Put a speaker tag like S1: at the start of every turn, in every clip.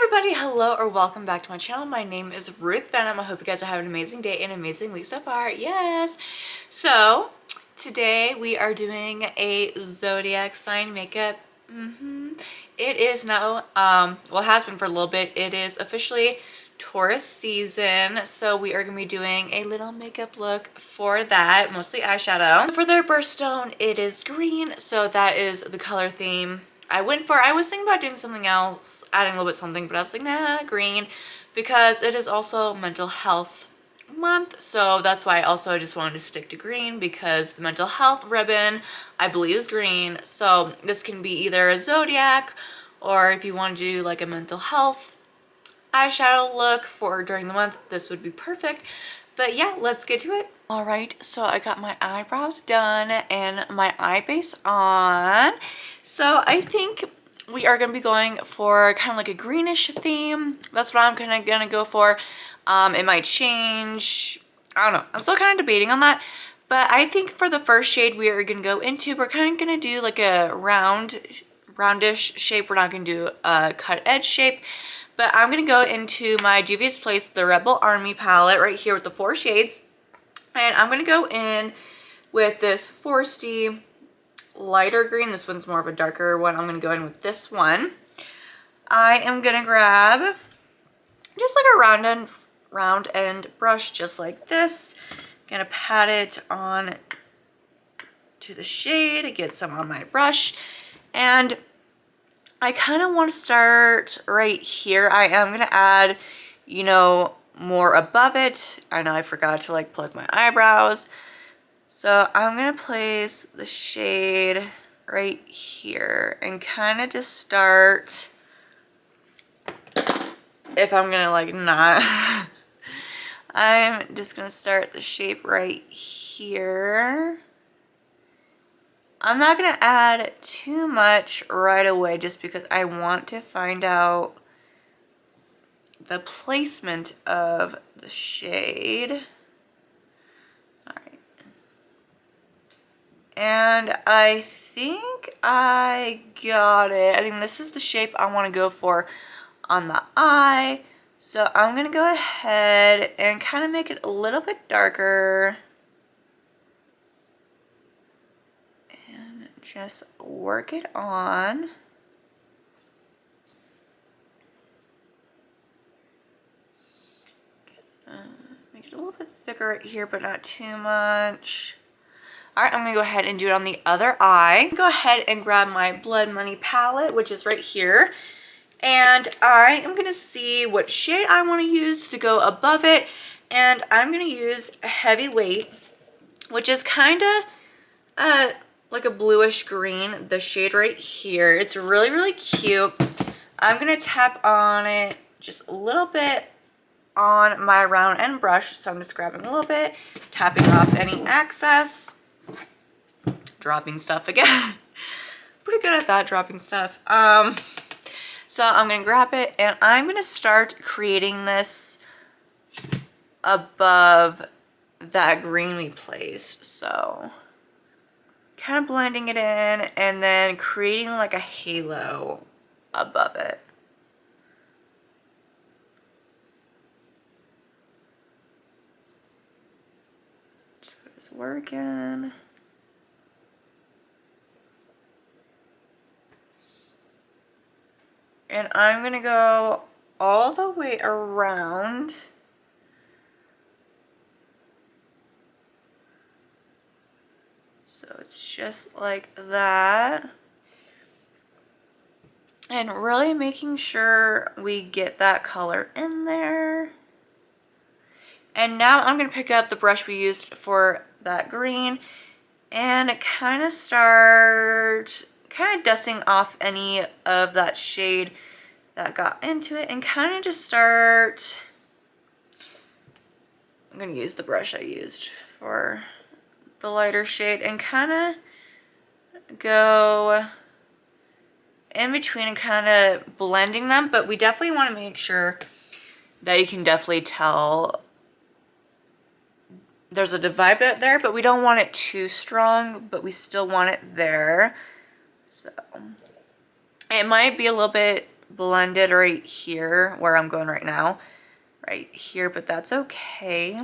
S1: everybody, hello or welcome back to my channel. My name is Ruth Venom. I hope you guys are having an amazing day and an amazing week so far. Yes! So, today we are doing a Zodiac sign makeup. It is now, well, it has been for a little bit. It is officially Taurus season, so we are going to be doing a little makeup look for that, mostly eyeshadow. For their birthstone, it is green, so that is the color theme I went for. I was thinking about doing something else, adding a little bit something, but I was like, nah, green, because it is also mental health month, so that's why I just wanted to stick to green, because the mental health ribbon I believe is green. So this can be either a Zodiac, or if you want to do like a mental health eyeshadow look for during the month, this would be perfect. But yeah, let's get to it. All right, so I got my eyebrows done and my eye base on. So I think we are going to be going for kind of like a greenish theme. That's what I'm kind of going to go for. It might change. I don't know. I'm still kind of debating on that. But I think for the first shade we are going to go into, we're kind of going to do like a roundish shape. We're not going to do a cut edge shape. But I'm going to go into my Juvia's Place, the Rebel Army palette right here with the 4 shades. And I'm going to go in with this Foresty lighter green. This one's more of a darker one. I'm going to go in with this one. I am going to grab just like a round end brush just like this. Going to pat it on to the shade, get some on my brush. And I kind of want to start right here. I am going to add, you know, more above it. I know I forgot to like plug my eyebrows. So I'm going to place the shade right here and kind of just start, if I'm going to like not, I'm just going to start the shape right here. I'm not going to add too much right away just because I want to find out the placement of the shade. Alright. And I think I got it. I think this is the shape I want to go for on the eye. So I'm going to go ahead and kind of make it a little bit darker. Just work it on. Make it a little bit thicker right here, but not too much. Alright, I'm going to go ahead and do it on the other eye. Go ahead and grab my Blood Money palette, which is right here. And I am going to see what shade I want to use to go above it. And I'm going to use Heavyweight, which is kind of like a bluish green, the shade right here. It's really, really cute. I'm going to tap on it just a little bit on my round end brush. So I'm just grabbing a little bit, tapping off any excess, dropping stuff again. Pretty good at that, dropping stuff. So I'm going to grab it and I'm going to start creating this above that green we placed. So kind of blending it in and then creating like a halo above it. So it's working. And I'm gonna go all the way around. So it's just like that. And really making sure we get that color in there. And now I'm going to pick up the brush we used for that green and kind of start dusting off any of that shade that got into it and kind of just start, I'm going to use the brush I used for the lighter shade and kind of go in between and kind of blending them, but we definitely want to make sure that you can definitely tell there's a vibe out there, but we don't want it too strong, but we still want it there. So it might be a little bit blended right here where I'm going right now. Right here, but that's okay.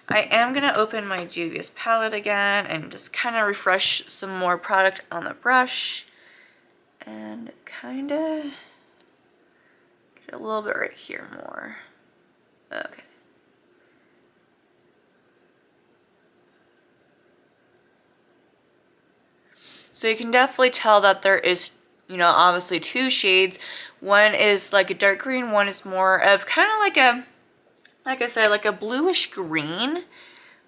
S1: I am going to open my Juvia's palette again and just kind of refresh some more product on the brush. And kind of get a little bit right here more. Okay. So you can definitely tell that there is, you know, obviously two shades. One is like a dark green, one is more of kind of like a, like I said, like a bluish green,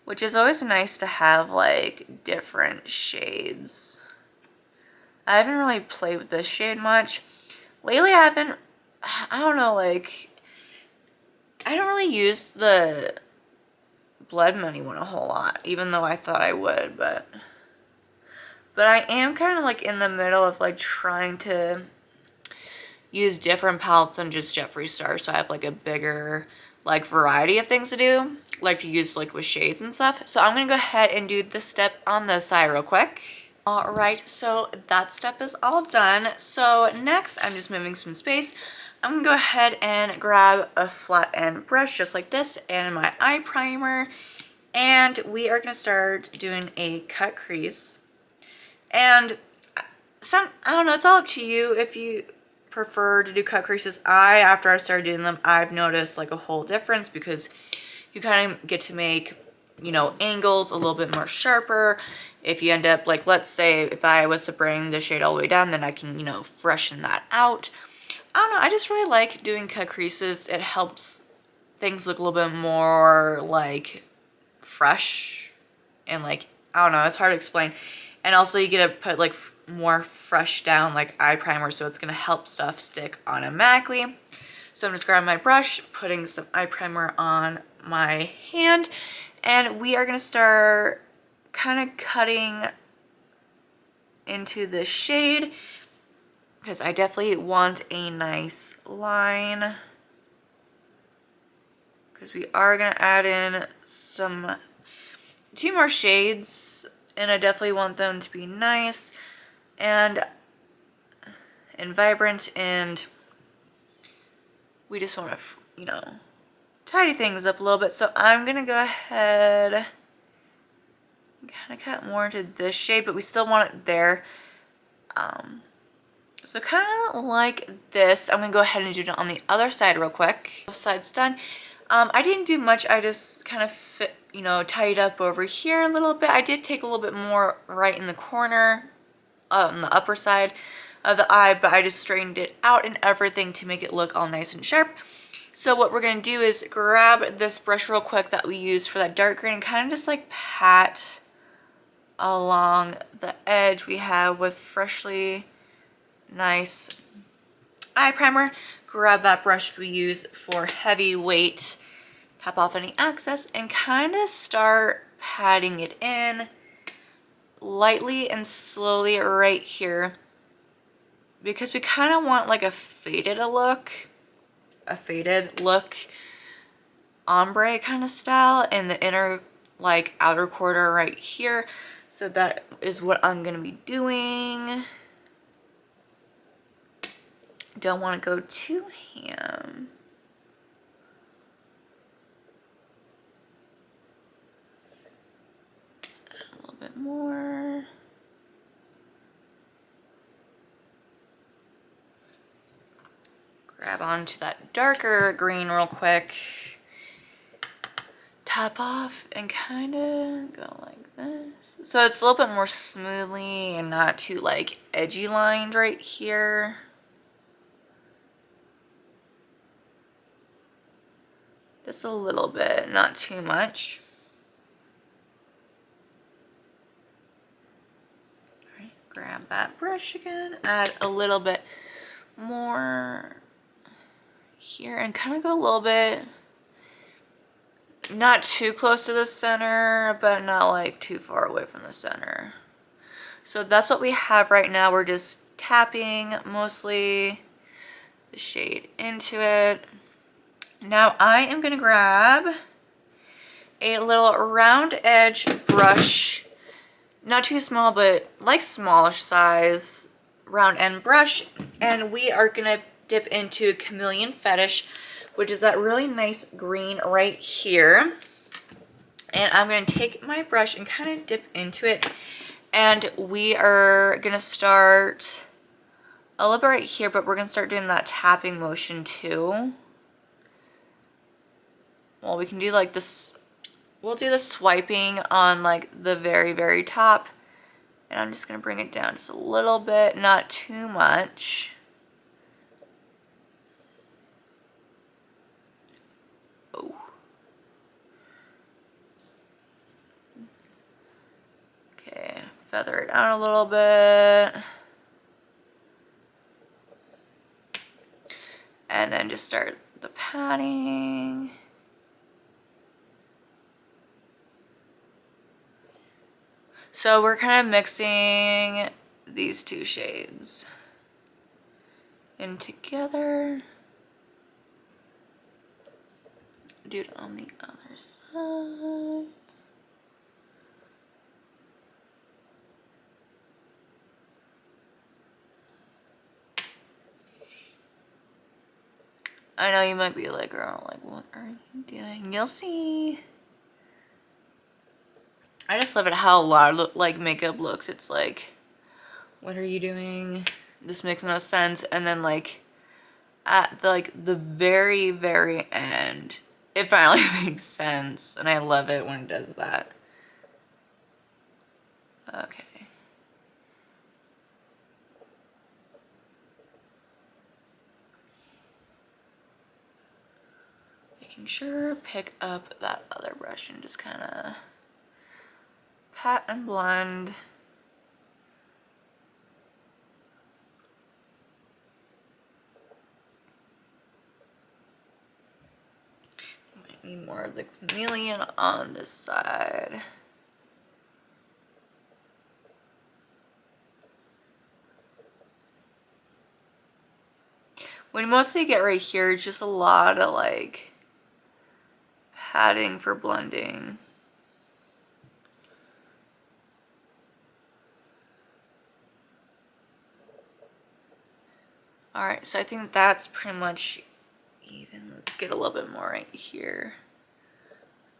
S1: which is always nice to have like different shades. I haven't really played with this shade much. Lately I don't know, like, I don't really use the Blood Money one a whole lot, even though I thought I would, but I am kind of like in the middle of like trying to use different palettes than just Jeffree Star, so I have like a bigger like variety of things to do, like to use like with shades and stuff. So I'm gonna go ahead and do this step on the side real quick. All right, so that step is all done. So next, I'm just moving some space. I'm gonna go ahead and grab a flat end brush just like this and my eye primer, and we are gonna start doing a cut crease. And I don't know, it's all up to you if you prefer to do cut creases. After I started doing them, I've noticed like a whole difference because you kind of get to make, you know, angles a little bit more sharper. If you end up, like, let's say if I was to bring the shade all the way down, then I can, you know, freshen that out. I don't know, I just really like doing cut creases. It helps things look a little bit more like fresh and like, I don't know, it's hard to explain. And also you get to put like more fresh down like eye primer, so it's going to help stuff stick automatically. So I'm just grabbing my brush, putting some eye primer on my hand, and we are going to start kind of cutting into the shade because I definitely want a nice line, because we are going to add in two more shades, and I definitely want them to be nice and vibrant, and we just want to, you know, tidy things up a little bit. So I'm going to go ahead and kind of cut more into this shade, but we still want it there. So kind of like this. I'm going to go ahead and do it on the other side real quick. Both sides done. I didn't do much. I just kind of tied up over here a little bit. I did take a little bit more right in the corner, on the upper side of the eye, but I just straightened it out and everything to make it look all nice and sharp. So what we're going to do is grab this brush real quick that we used for that dark green and kind of just like pat along the edge we have with freshly nice eye primer. Grab that brush we use for heavyweight, tap off any excess, and kind of start patting it in lightly and slowly right here, because we kind of want like a faded look ombre kind of style in the inner like outer corner right here. So that is what I'm going to be doing. Don't want to go too ham. A little bit more. Grab onto that darker green real quick. Tap off and kind of go like this. So it's a little bit more smoothly and not too like edgy lined right here. Just a little bit, not too much. All right, grab that brush again, add a little bit more here and kind of go a little bit, not too close to the center, but not like too far away from the center. So that's what we have right now. We're just tapping mostly the shade into it. Now I am going to grab a little round edge brush, not too small, but like smallish size round end brush, and we are going to dip into Chameleon Fetish, which is that really nice green right here. And I'm going to take my brush and kind of dip into it. And we are going to start a little bit right here, but we're going to start doing that tapping motion too. Well, we can do like this. We'll do the swiping on like the very, very top. And I'm just going to bring it down just a little bit, not too much. Oh. Okay, feather it out a little bit. And then just start the patting. So we're kind of mixing these two shades in together. Do it on the other side. I know you might be like, girl, like, what are you doing? You'll see. I just love it how a lot of like makeup looks. It's like, what are you doing? This makes no sense. And then like at the very, very end, it finally makes sense. And I love it when it does that. Okay. Making sure pick up that other brush and just kind of pat and blend. Might need more of the chameleon on this side. What you mostly get right here is just a lot of like padding for blending. Alright, so I think that's pretty much even. Let's get a little bit more right here.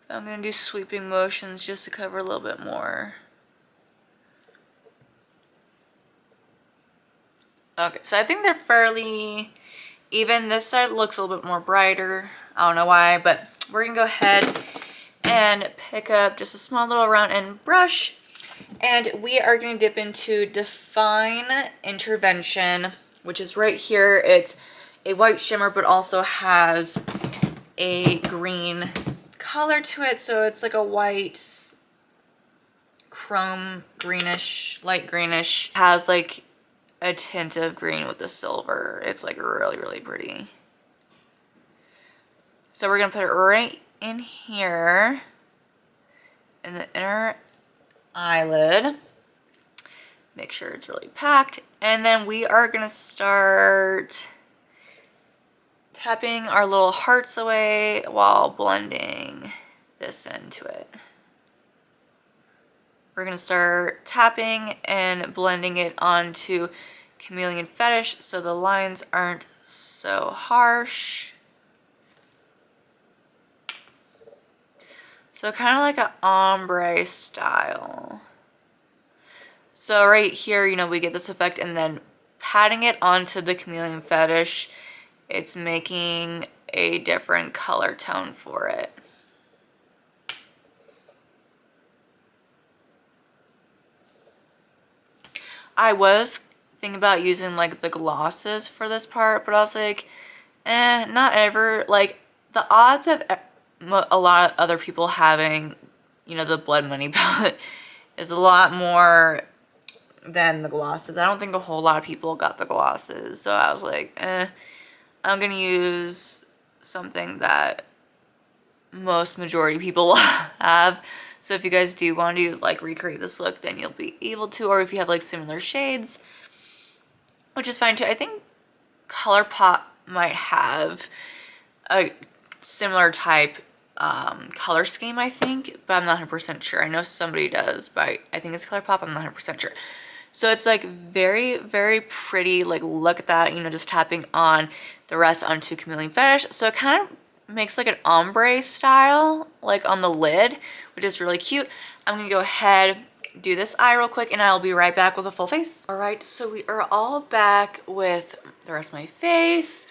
S1: I'm going to do sweeping motions just to cover a little bit more. Okay, so I think they're fairly even. This side looks a little bit more brighter. I don't know why, but we're going to go ahead and pick up just a small little round end brush. And we are going to dip into Define Intervention, which is right here. It's a white shimmer, but also has a green color to it. So it's like a white chrome greenish, light greenish. Has like a tint of green with the silver. It's like really, really pretty. So we're going to put it right in here in the inner eyelid. Make sure it's really packed. And then we are going to start tapping our little hearts away while blending this into it. We're going to start tapping and blending it onto Chameleon Fetish so the lines aren't so harsh. So kind of like an ombre style. So right here, you know, we get this effect, and then patting it onto the Chameleon Fetish, it's making a different color tone for it. I was thinking about using like the glosses for this part, but I was like, not ever. Like the odds of a lot of other people having, you know, the Blood Money palette is a lot more than the glosses. I don't think a whole lot of people got the glosses, so I was like, I'm gonna use something that most majority people will have. So if you guys do want to like recreate this look, then you'll be able to, or if you have like similar shades, which is fine too. I think ColourPop might have a similar type color scheme, I think, but I'm not 100% sure. I know somebody does, but I think it's ColourPop. I'm not 100% sure. So it's like very, very pretty. Like look at that, you know, just tapping on the rest onto Chameleon Fetish. So it kind of makes like an ombre style like on the lid, which is really cute. I'm gonna go ahead, do this eye real quick, and I'll be right back with a full face. All right, so we are all back with the rest of my face.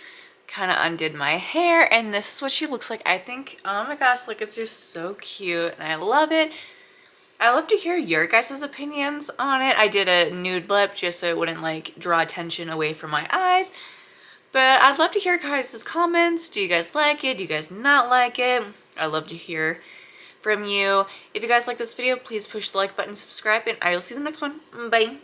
S1: Kind of undid my hair, and this is what she looks like. I think, oh my gosh, like it's just so cute and I love it. I love to hear your guys' opinions on it. I did a nude lip just so it wouldn't like draw attention away from my eyes. But I'd love to hear guys' comments. Do you guys like it? Do you guys not like it? I'd love to hear from you. If you guys like this video, please push the like button, subscribe, and I will see you in the next one. Bye.